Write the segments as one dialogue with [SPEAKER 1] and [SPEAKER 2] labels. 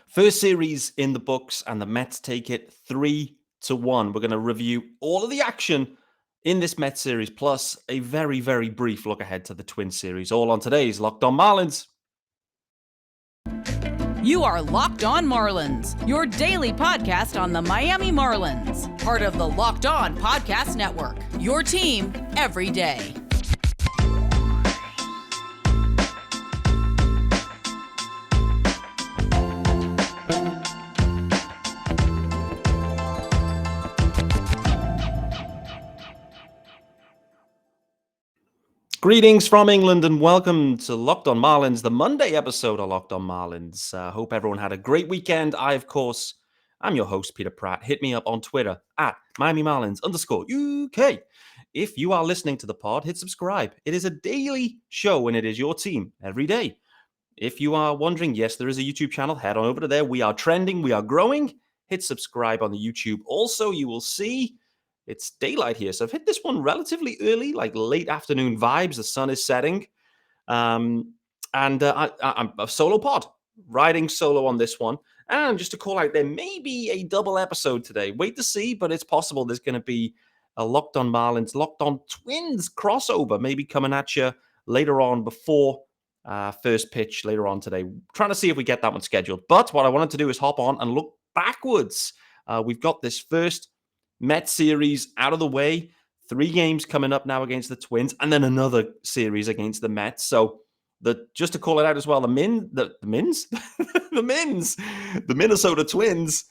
[SPEAKER 1] First series in the books, and the Mets take it 3-1. We're going to review all of the action in this Mets series, plus a very, very brief look ahead to the Twins series, all on today's Locked On Marlins.
[SPEAKER 2] You are Locked On Marlins, your daily podcast on the Miami Marlins, part of the Locked On Podcast Network, your team every day.
[SPEAKER 1] Greetings from England and welcome to Locked On Marlins, the Monday episode of Locked On Marlins. Hope everyone had a great weekend. I'm your host, Peter Pratt. Hit me up on Twitter at Miami Marlins _UK. If you are listening to the pod, hit subscribe. It is a daily show and it is your team every day. If you are wondering, yes, there is a YouTube channel. Head on over to there. We are trending. We are growing. Hit subscribe on the YouTube. Also, you will see it's daylight here, so I've hit this one relatively early, like late afternoon vibes. The sun is setting. I'm a solo pod, riding solo on this one. And just to call out, there may be a double episode today. Wait to see, but it's possible there's going to be a Locked On Marlins, Locked On Twins crossover, maybe coming at you later on before first pitch later on today. Trying to see if we get that one scheduled. But what I wanted to do is hop on and look backwards. We've got this first Mets series out of the way. 3 games coming up now against the Twins, and then another series against the Mets. So just to call it out as well, the Minnesota Twins,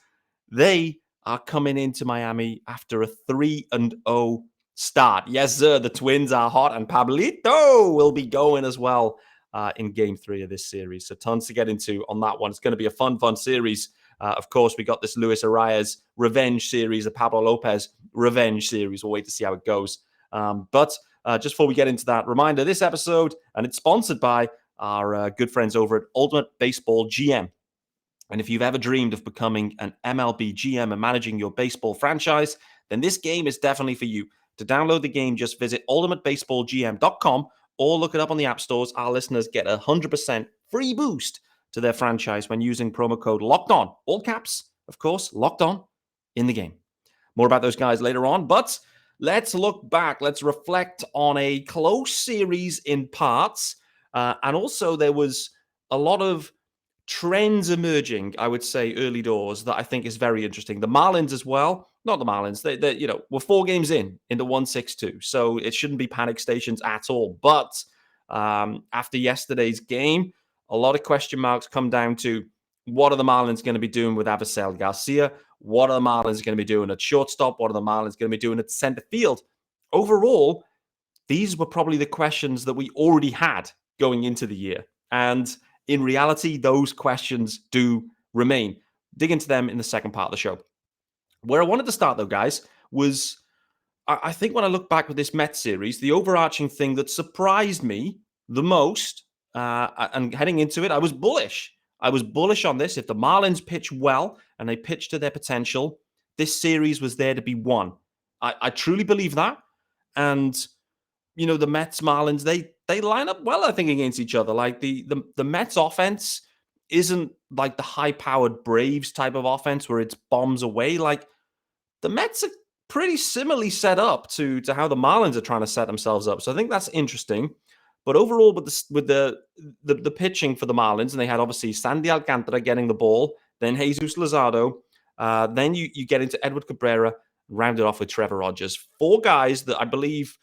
[SPEAKER 1] they are coming into Miami after a 3-0 start. Yes, sir, the Twins are hot, and Pablito will be going as well in Game 3 of this series. So tons to get into on that one. It's going to be a fun series. Of course, we got this Luis Arraez revenge series, the Pablo Lopez revenge series. We'll wait to see how it goes. But just before we get into that, reminder, this episode, and it's sponsored by our good friends over at Ultimate Baseball GM. And if you've ever dreamed of becoming an MLB GM and managing your baseball franchise, then this game is definitely for you. To download the game, just visit ultimatebaseballgm.com or look it up on the app stores. Our listeners get a 100% free boost to their franchise when using promo code Locked On, all caps, of course, Locked On in the game. More about those guys later on, but let's look back. Let's reflect on a close series in parts, and also there was a lot of trends emerging, I would say, early doors that I think is very interesting. The Marlins as well, not the Marlins, we're 4 games in the 1-6-2, so it shouldn't be panic stations at all. But after yesterday's game, a lot of question marks come down to what are the Marlins going to be doing with Avisail Garcia? What are the Marlins going to be doing at shortstop? What are the Marlins going to be doing at center field? Overall, these were probably the questions that we already had going into the year. And in reality, those questions do remain. Dig into them in the second part of the show. Where I wanted to start, though, guys, was I think when I look back with this Mets series, the overarching thing that surprised me the most, and heading into it, I was bullish. I was bullish on this. If the Marlins pitch well and they pitch to their potential, this series was there to be won. I truly believe that. And, the Mets, Marlins, they line up well, I think, against each other. Like the Mets offense isn't like the high-powered Braves type of offense where it's bombs away. Like the Mets are pretty similarly set up to how the Marlins are trying to set themselves up. So I think that's interesting. But overall, with the pitching for the Marlins, and they had obviously Sandy Alcantara getting the ball, then Jesus Luzardo, then you get into Edward Cabrera, rounded off with Trevor Rogers. 4 guys that I believe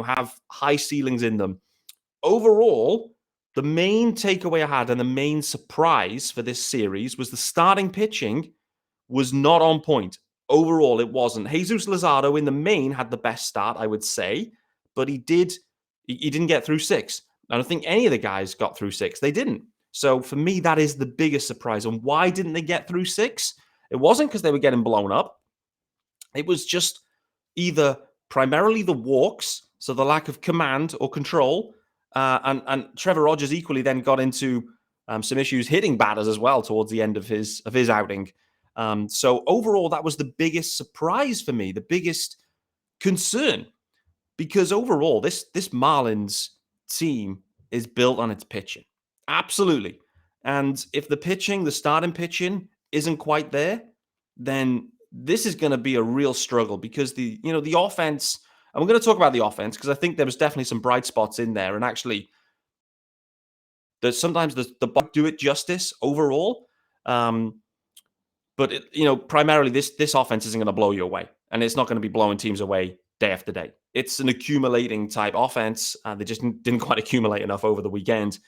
[SPEAKER 1] have high ceilings in them. Overall, the main takeaway I had and the main surprise for this series was the starting pitching was not on point. Overall, it wasn't. Jesus Luzardo in the main had the best start, I would say, but he didn't get through 6. I don't think any of the guys got through 6. They didn't. So for me, that is the biggest surprise. And why didn't they get through 6? It wasn't because they were getting blown up. It was just either primarily the walks, so the lack of command or control, and Trevor Rogers equally then got into some issues hitting batters as well towards the end of his outing. So overall, that was the biggest surprise for me, the biggest concern. Because overall, this Marlins team is built on its pitching. Absolutely. And if the starting pitching isn't quite there, then this is going to be a real struggle because the offense, and we're going to talk about the offense because I think there was definitely some bright spots in there. And actually, there's sometimes the Bucs do it justice overall. But primarily this offense isn't going to blow you away, and it's not going to be blowing teams away day after day. It's an accumulating type offense. They just didn't quite accumulate enough over the weekend.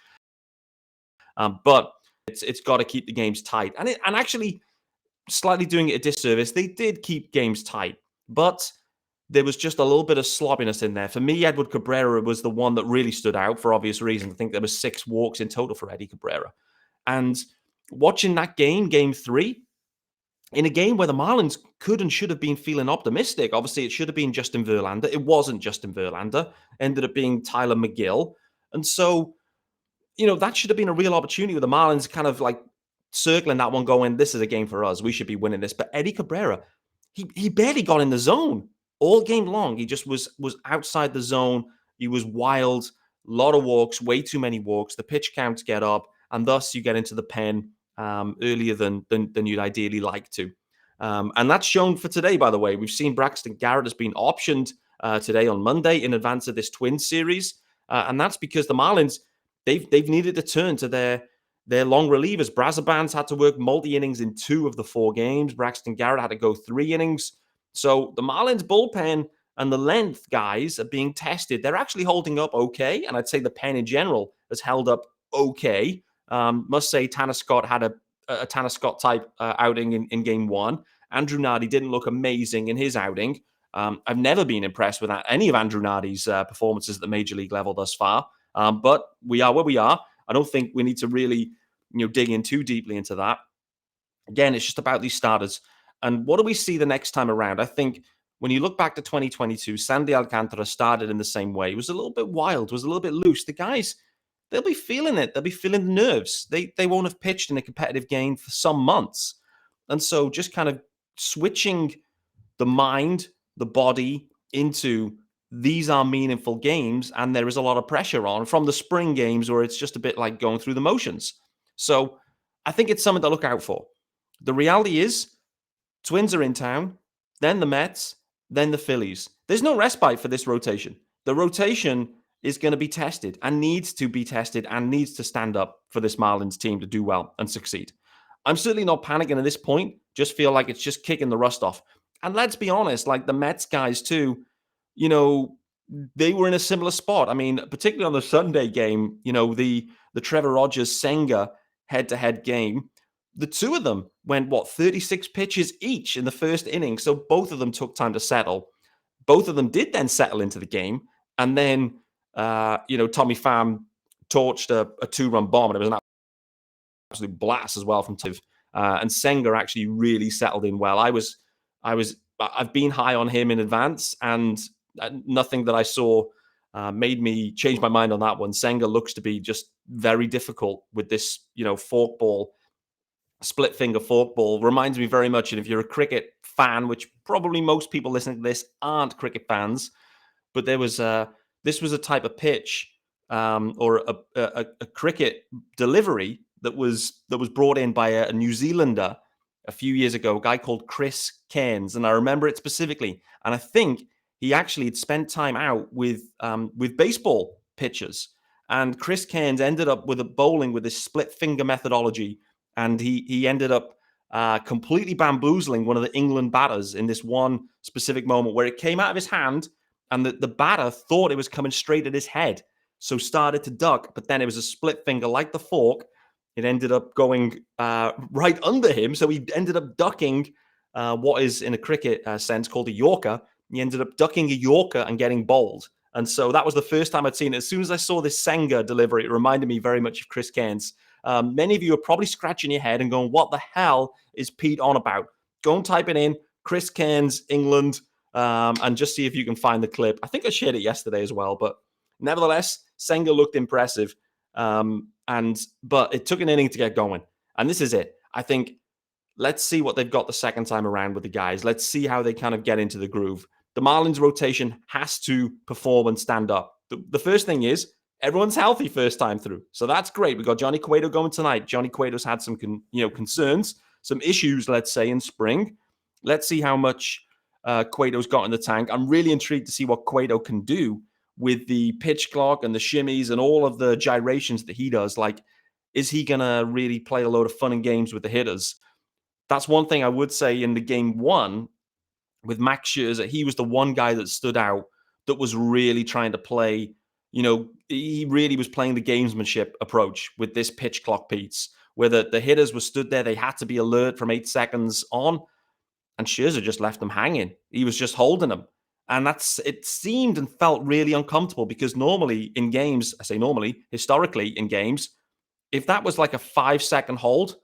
[SPEAKER 1] But it's got to keep the games tight, and actually slightly doing it a disservice. They did keep games tight, but there was just a little bit of sloppiness in there. For me, Edward Cabrera was the one that really stood out for obvious reasons. I think there was 6 walks in total for Eddie Cabrera, and watching that game 3. In a game where the Marlins could and should have been feeling optimistic. Obviously, it should have been Justin Verlander. It wasn't Justin Verlander. Ended up being Tyler McGill. And so, that should have been a real opportunity with the Marlins kind of like circling that one going, this is a game for us. We should be winning this. But Eddie Cabrera, he barely got in the zone all game long. He just was outside the zone. He was wild. A lot of walks, way too many walks. The pitch counts get up, and thus you get into the pen earlier than you'd ideally like to. And that's shown for today, by the way. We've seen Braxton Garrett has been optioned today on Monday in advance of this Twins series. And that's because the Marlins, they've needed to turn to their long relievers. Brazoban's had to work multi-innings in 2 of the 4 games. Braxton Garrett had to go 3 innings. So the Marlins bullpen and the length guys are being tested. They're actually holding up okay. And I'd say the pen in general has held up okay. Must say Tanner Scott had a Tanner Scott type outing in game 1. Andrew Nardi didn't look amazing in his outing. I've never been impressed with any of Andrew Nardi's performances at the major league level thus far. But we are where we are. I don't think we need to really dig in too deeply into that. Again, it's just about these starters. And what do we see the next time around? I think when you look back to 2022, Sandy Alcantara started in the same way. It was a little bit wild, was a little bit loose. The guys, they'll be feeling it. They'll be feeling the nerves. They won't have pitched in a competitive game for some months. And so just kind of switching the mind, the body into these are meaningful games, and there is a lot of pressure on from the spring games where it's just a bit like going through the motions. So I think it's something to look out for. The reality is Twins are in town, then the Mets, then the Phillies. There's no respite for this rotation. The rotation is going to be tested and needs to be tested and needs to stand up for this Marlins team to do well and succeed. I'm certainly not panicking at this point. Just feel like it's just kicking the rust off. And let's be honest, like the Mets guys too, they were in a similar spot. I mean, particularly on the Sunday game, the Trevor Rogers Senga head-to-head game, the 2 of them went, 36 pitches each in the first inning. So both of them took time to settle. Both of them did then settle into the game. And then, Tommy Pham torched a 2-run bomb, and it was an absolute blast as well from Tiv. And Senga actually really settled in well. I've been high on him in advance, and nothing that I saw made me change my mind on that one. Senga looks to be just very difficult with this, fork ball, split finger fork ball. Reminds me very much, and if you're a cricket fan, which probably most people listening to this aren't cricket fans, but this was a type of pitch or a cricket delivery that was brought in by a New Zealander a few years ago, a guy called Chris Cairns, and I remember it specifically. And I think he actually had spent time out with baseball pitchers, and Chris Cairns ended up with a bowling with this split finger methodology, and he ended up completely bamboozling one of the England batters in this one specific moment where it came out of his hand, and the batter thought it was coming straight at his head, so started to duck, but then it was a split finger like the fork. It ended up going right under him, so he ended up ducking what is in a cricket sense called a Yorker. He ended up ducking a Yorker and getting bowled. And so that was the first time I'd seen it. As soon as I saw this Senga delivery, it reminded me very much of Chris Cairns. Many of you are probably scratching your head and going, what the hell is Pete on about? Go and type it in, Chris Cairns, England, and just see if you can find the clip. I think I shared it yesterday as well, but nevertheless, Senga looked impressive. But it took an inning to get going. And this is it. I think let's see what they've got the second time around with the guys. Let's see how they kind of get into the groove. The Marlins rotation has to perform and stand up. The first thing is Everyone's healthy first time through. So that's great. We got Johnny Cueto going tonight. Johnny Cueto's had some concerns, some issues, let's say, in spring. Let's see how much Cueto's got in the tank. I'm really intrigued to see what Cueto can do with the pitch clock and the shimmies and all of the gyrations that he does. Like, is he going to really play a load of fun and games with the hitters? That's one thing I would say in the game one with Max Scherzer. He was the one guy that stood out that was really trying to play, he really was playing the gamesmanship approach with this pitch clock piece, where the hitters were stood there. They had to be alert from 8 seconds on, and Scherzer just left them hanging. He was just holding them. And it seemed and felt really uncomfortable because normally in games, I say normally, historically in games, if that was like a 5-second hold,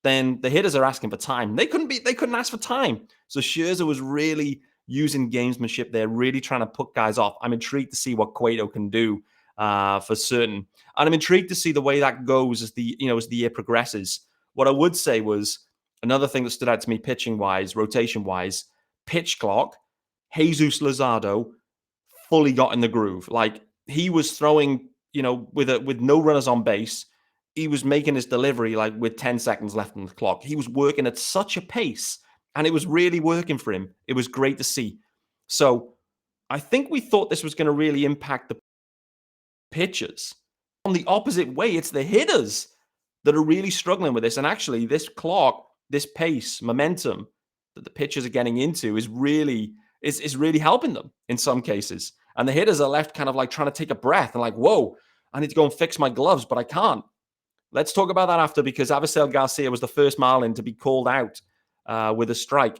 [SPEAKER 1] then the hitters are asking for time. They couldn't ask for time. So Scherzer was really using gamesmanship there, really trying to put guys off. I'm intrigued to see what Cueto can do for certain. And I'm intrigued to see the way that goes as the year progresses. What I would say was another thing that stood out to me pitching-wise, rotation-wise, pitch clock, Jesus Luzardo fully got in the groove. Like, he was throwing, with no runners on base. He was making his delivery like with 10 seconds left on the clock. He was working at such a pace, and it was really working for him. It was great to see. So I think we thought this was going to really impact the pitchers. On the opposite way, it's the hitters that are really struggling with this. And actually, this clock, this pace, momentum that the pitchers are getting into is really helping them in some cases. And the hitters are left kind of like trying to take a breath and like, whoa, I need to go and fix my gloves, but I can't. Let's talk about that after, because Avisail Garcia was the first Marlin to be called out with a strike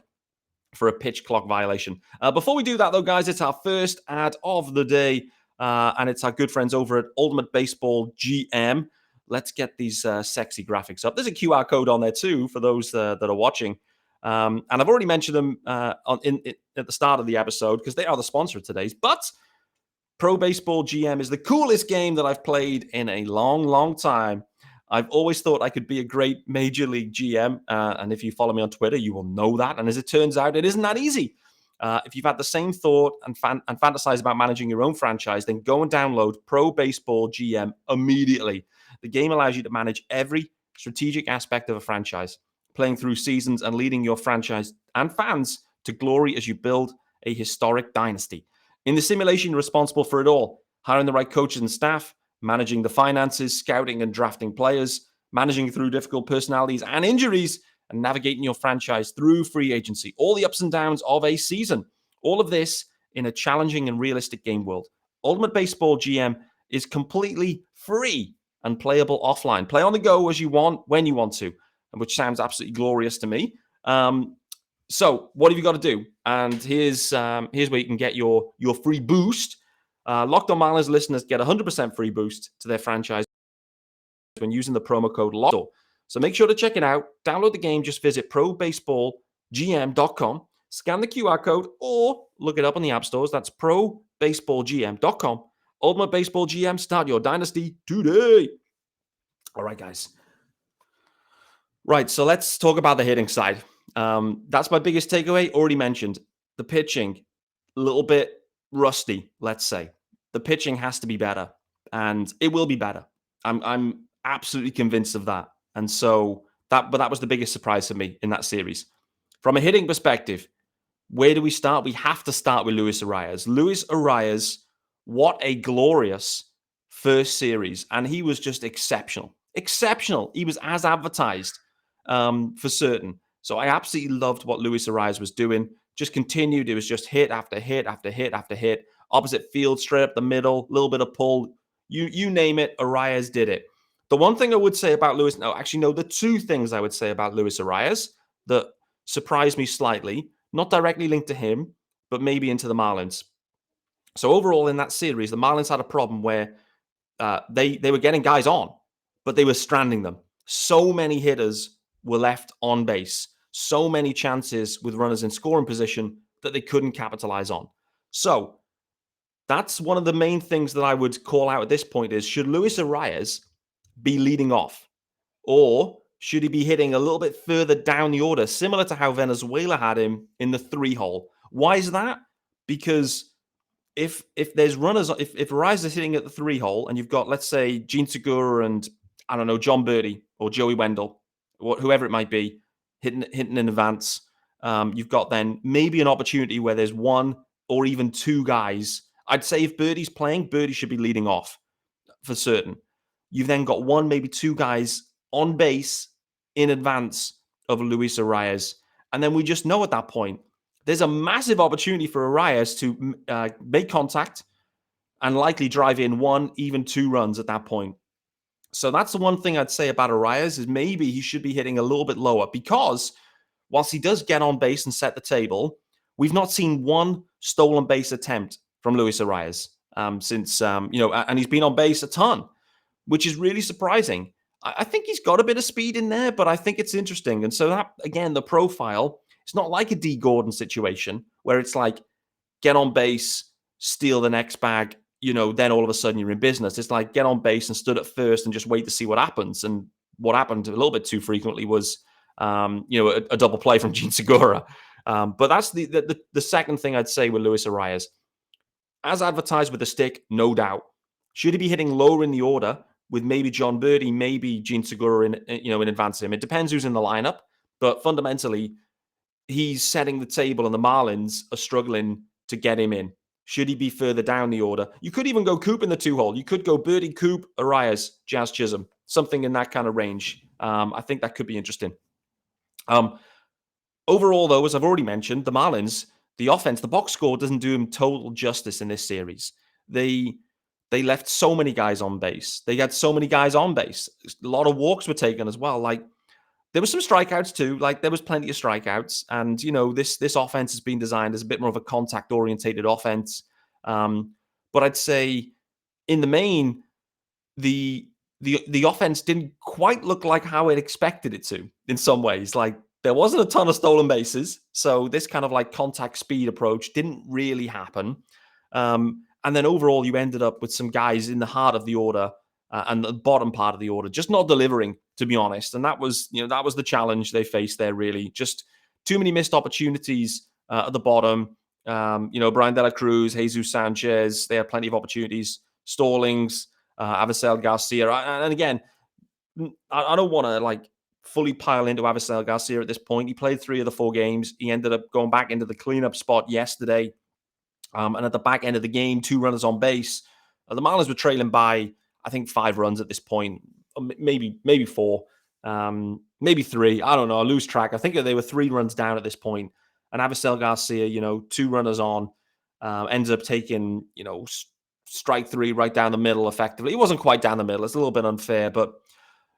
[SPEAKER 1] for a pitch clock violation. Before we do that, though, guys, it's our first ad of the day, and it's our good friends over at Ultimate Baseball GM. Let's get these sexy graphics up. There's a QR code on there, too, for those that are watching. And I've already mentioned them at the start of the episode because they are the sponsor of today's. But Pro Baseball GM is the coolest game that I've played in a long, long time. I've always thought I could be a great Major League GM, and if you follow me on Twitter, you will know that. And as it turns out, it isn't that easy. If you've had the same thought and fantasize about managing your own franchise, then go and download Pro Baseball GM immediately. The game allows you to manage every strategic aspect of a franchise, playing through seasons and leading your franchise and fans to glory as you build a historic dynasty. In the simulation, you're responsible for it all: hiring the right coaches and staff, managing the finances, scouting and drafting players, managing through difficult personalities and injuries, and navigating your franchise through free agency. All the ups and downs of a season. All of this in a challenging and realistic game world. Ultimate Baseball GM is completely free and playable offline. Play on the go as you want, when you want to, which sounds absolutely glorious to me. So what have you got to do? And here's where you can get your free boost. Locked On Marlins listeners get 100% free boost to their franchise when using the promo code LOCKED. So make sure to check it out. Download the game. Just visit probaseballgm.com, scan the QR code, or look it up on the app stores. That's probaseballgm.com. Ultimate Baseball GM, start your dynasty today. All right, guys. Right, so let's talk about the hitting side. That's my biggest takeaway. Already mentioned the pitching, a little bit rusty, let's say. The pitching has to be better, and it will be better. I'm absolutely convinced of that. And so that was the biggest surprise for me in that series. From a hitting perspective, where do we start? We have to start with Luis Arraez. Luis Arraez, what a glorious first series. And he was just exceptional. Exceptional. He was as advertised, for certain. So I absolutely loved what Luis Arraez was doing. Just continued. It was just hit after hit after hit after hit. Opposite field, straight up the middle, a little bit of pull. You name it, Arraez did it. The one thing I would say about the two things I would say about Luis Arraez that surprised me slightly, not directly linked to him, but maybe into the Marlins. So overall in that series, the Marlins had a problem where they were getting guys on, but they were stranding them. So many hitters were left on base. So many chances with runners in scoring position that they couldn't capitalize on. So that's one of the main things that I would call out at this point is, should Luis Arraez be leading off? Or should he be hitting a little bit further down the order, similar to how Venezuela had him in the 3-hole? Why is that? Because if there's runners, if Arraez is hitting at the 3-hole and you've got, let's say, Gene Segura and, I don't know, John Birdie or Joey Wendle, or whoever it might be, hitting in advance, you've got then maybe an opportunity where there's one or even two guys. I'd say if Birdie's playing, Birdie should be leading off for certain. You've then got one, maybe two guys on base in advance of Luis Arraez. And then we just know at that point, there's a massive opportunity for Arraez to make contact and likely drive in one, even two runs at that point. So that's the one thing I'd say about Arraez is maybe he should be hitting a little bit lower, because whilst he does get on base and set the table, we've not seen one stolen base attempt from Luis Arraez since, and he's been on base a ton, which is really surprising. I think he's got a bit of speed in there, but I think it's interesting. And so that, again, the profile, it's not like a D. Gordon situation where it's like get on base, steal the next bag, then all of a sudden you're in business. It's like get on base and stood at first and just wait to see what happens. And what happened a little bit too frequently was, a double play from Gene Segura. But that's the second thing I'd say with Luis Arraez. As advertised with the stick, no doubt. Should he be hitting lower in the order with maybe John Birdie, maybe Gene Segura in advance of him? It depends who's in the lineup, but fundamentally, he's setting the table and the Marlins are struggling to get him in. Should he be further down the order? You could even go Coop in the 2-hole. You could go Birdie, Coop, Arraez, Jazz, Chisholm, something in that kind of range. I think that could be interesting. Overall, though, as I've already mentioned, the Marlins, the offense, the box score doesn't do them total justice in this series. They left so many guys on base. They had so many guys on base. A lot of walks were taken as well. Like, there was some strikeouts too. Like, there was plenty of strikeouts. And, this offense has been designed as a bit more of a contact-orientated offense. But I'd say, in the main, the offense didn't quite look like how it expected it to in some ways. Like, there wasn't a ton of stolen bases. So this kind of like contact speed approach didn't really happen. And then overall, you ended up with some guys in the heart of the order and the bottom part of the order just not delivering, to be honest. And that was the challenge they faced there, really. Just too many missed opportunities at the bottom. Brian De La Cruz, Jesus Sanchez, they had plenty of opportunities. Stallings, Avisail Garcia. And again, I don't want to fully pile into Avisail Garcia at this point. He played 3 of the 4 games. He ended up going back into the cleanup spot yesterday. And at the back end of the game, 2 runners on base. The Marlins were trailing by, I think, 5 runs at this point. Maybe 4. Maybe 3. I don't know. I lose track. I think they were 3 runs down at this point. And Avisail Garcia, 2 runners on, ends up taking, strike 3 right down the middle effectively. It wasn't quite down the middle. It's a little bit unfair, but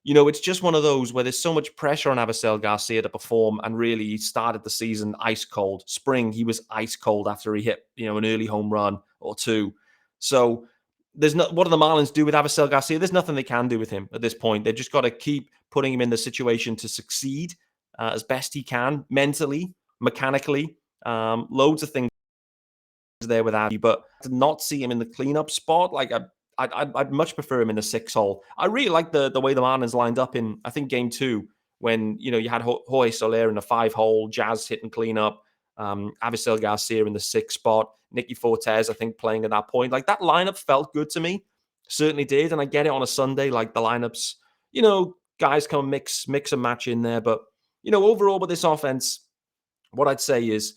[SPEAKER 1] it's just one of those where there's so much pressure on Avisail Garcia to perform, and really he started the season ice cold. Spring, he was ice cold after he hit, an early home run or 2. So what do the Marlins do with Avisail Garcia? There's nothing they can do with him at this point. They've just got to keep putting him in the situation to succeed as best he can, mentally, mechanically, loads of things there with Avi, but to not see him in the cleanup spot, I'd much prefer him in the 6-hole. I really like the way the Marlins lined up in, I think, game 2, when, you had Jorge Soler in the 5-hole, Jazz hitting cleanup, Avisail Garcia in the 6th spot, Nicky Fortes, I think, playing at that point. Like, that lineup felt good to me. Certainly did. And I get it on a Sunday, like the lineups, guys come mix and match in there. But, overall with this offense, what I'd say is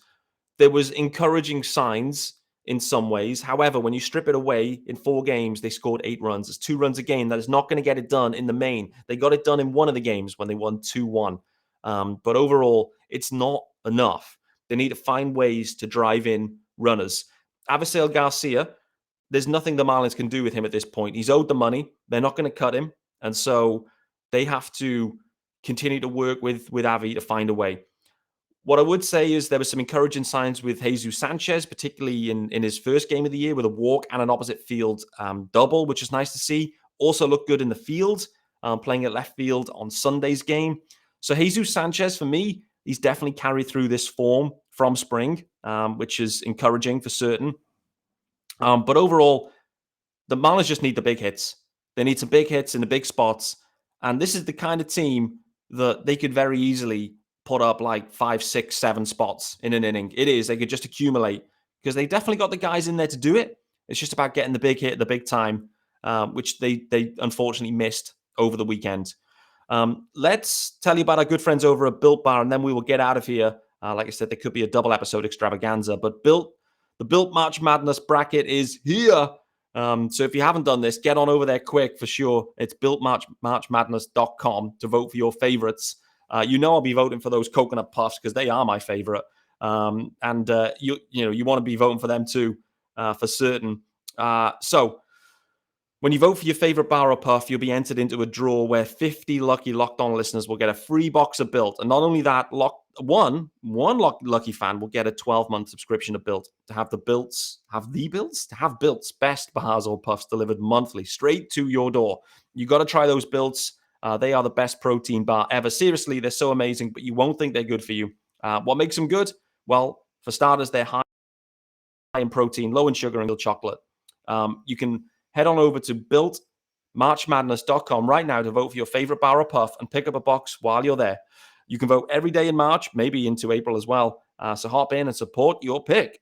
[SPEAKER 1] there was encouraging signs in some ways. However, when you strip it away, in 4 games, they scored 8 runs. It's 2 runs a game. That is not going to get it done in the main. They got it done in one of the games when they won 2-1. But overall, it's not enough. They need to find ways to drive in runners. Avisail Garcia, there's nothing the Marlins can do with him at this point. He's owed the money. They're not going to cut him. And so they have to continue to work with Avi to find a way. What I would say is there were some encouraging signs with Jesus Sanchez, particularly in his first game of the year with a walk and an opposite field double, which is nice to see. Also looked good in the field, playing at left field on Sunday's game. So Jesus Sanchez, for me, he's definitely carried through this form from spring, which is encouraging for certain. But overall, the Marlins just need the big hits. They need some big hits in the big spots. And this is the kind of team that they could very easily put up like 5, 6, 7 spots in an inning. It is. They could just accumulate because they definitely got the guys in there to do it. It's just about getting the big hit at the big time, which they unfortunately missed over the weekend. Let's tell you about our good friends over at Built Bar, and then we will get out of here. Like I said, there could be a double episode extravaganza, but the Built March Madness bracket is here. So if you haven't done this, get on over there quick for sure. It's builtmarchmadness.com to vote for your favorites. I'll be voting for those coconut puffs because they are my favorite. You want to be voting for them too, for certain. So when you vote for your favorite bar or puff, you'll be entered into a draw where 50 lucky Locked On listeners will get a free box of Built. And not only that, one lucky fan will get a 12-month subscription to Built to have Built's best bars or puffs delivered monthly straight to your door. You got to try those Builts. They are the best protein bar ever. Seriously, they're so amazing, but you won't think they're good for you. What makes them good? Well, for starters, they're high in protein, low in sugar, and milk chocolate. You can head on over to builtmarchmadness.com right now to vote for your favorite bar or puff and pick up a box while you're there. You can vote every day in March, maybe into April as well. So hop in and support your pick.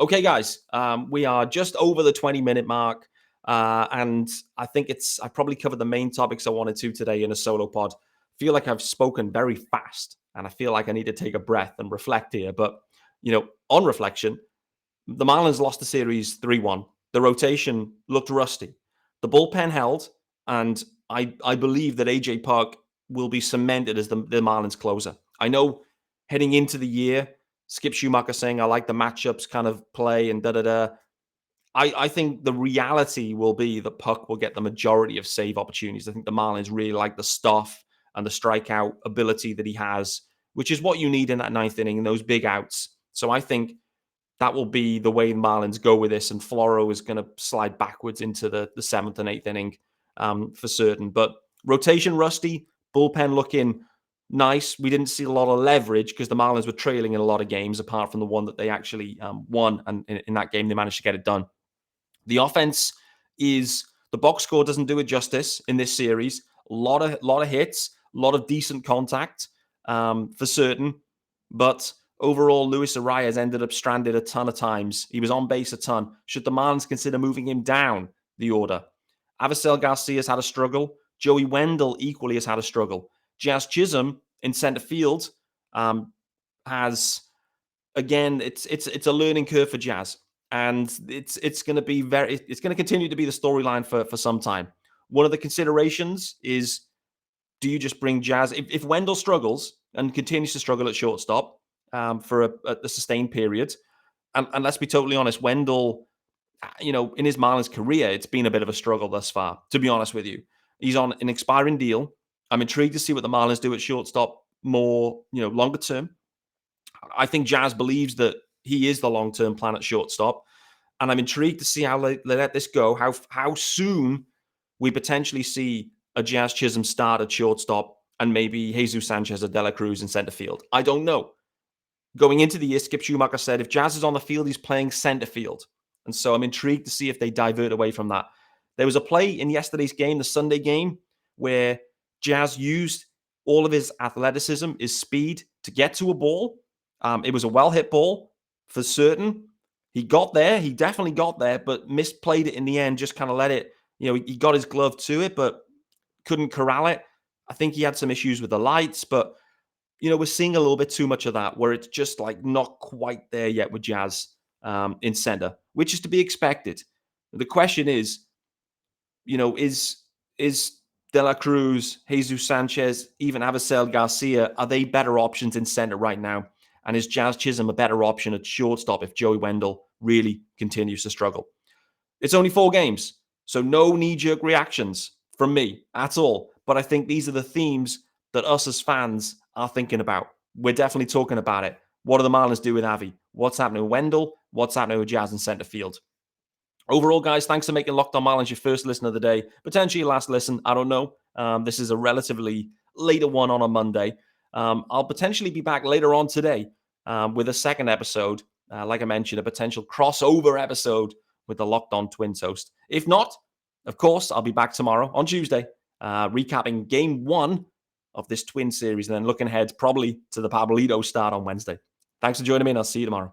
[SPEAKER 1] Okay, guys, we are just over the 20-minute mark. And I think I probably covered the main topics I wanted to today in a solo pod. I feel like I've spoken very fast and I feel like I need to take a breath and reflect here. But, on reflection, the Marlins lost the series 3-1. The rotation looked rusty. The bullpen held, and I believe that AJ Puk will be cemented as the Marlins closer. I know heading into the year, Skip Schumacher saying, I like the matchups kind of play and da-da-da. I think the reality will be that Puk will get the majority of save opportunities. I think the Marlins really like the stuff and the strikeout ability that he has, which is what you need in that ninth inning, in those big outs. So I think that will be the way the Marlins go with this, and Floro is going to slide backwards into the seventh and eighth inning for certain. But rotation rusty, bullpen looking nice. We didn't see a lot of leverage because the Marlins were trailing in a lot of games, apart from the one that they actually won, and in that game they managed to get it done. The offense the box score doesn't do it justice in this series. A lot of hits, a lot of decent contact for certain, but overall, Luis Arraez ended up stranded a ton of times. He was on base a ton. Should the Marlins consider moving him down the order? Avicel Garcia's had a struggle. Joey Wendle equally has had a struggle. Jazz Chisholm in center field has, again, it's a learning curve for Jazz. And it's going to continue to be the storyline for some time. One of the considerations is, do you just bring Jazz? If Wendle struggles and continues to struggle at shortstop, for a sustained period. And let's be totally honest, Wendle, in his Marlins career, it's been a bit of a struggle thus far, to be honest with you. He's on an expiring deal. I'm intrigued to see what the Marlins do at shortstop more, longer term. I think Jazz believes that he is the long-term plan at shortstop. And I'm intrigued to see how they let this go, how soon we potentially see a Jazz Chisholm start at shortstop and maybe Jesus Sanchez or De La Cruz in center field. I don't know. Going into the year, Skip Schumacher said if Jazz is on the field, he's playing center field. And so I'm intrigued to see if they divert away from that. There was a play in yesterday's game, the Sunday game, where Jazz used all of his athleticism, his speed to get to a ball. It was a well-hit ball for certain. He got there. He definitely got there, but misplayed it in the end, just kind of let it, he got his glove to it, but couldn't corral it. I think he had some issues with the lights, but we're seeing a little bit too much of that, where it's just like not quite there yet with Jazz in center, which is to be expected. The question is, is De La Cruz, Jesus Sanchez, even Avicel Garcia, are they better options in center right now? And is Jazz Chisholm a better option at shortstop if Joey Wendle really continues to struggle? It's only 4 games, so no knee-jerk reactions from me at all. But I think these are the themes that us as fans are thinking about. We're definitely talking about it. What do the Marlins do with Avi? What's happening with Wendle? What's happening with Jazz in center field? Overall, guys, thanks for making Locked On Marlins your first listen of the day. Potentially your last listen. I don't know. This is a relatively later one on a Monday. I'll potentially be back later on today with a second episode. Like I mentioned, a potential crossover episode with the Locked On Twins host. If not, of course, I'll be back tomorrow on Tuesday, recapping game 1 of this Twin series and then looking ahead probably to the Pablito start on Wednesday. Thanks for joining me, and I'll see you tomorrow.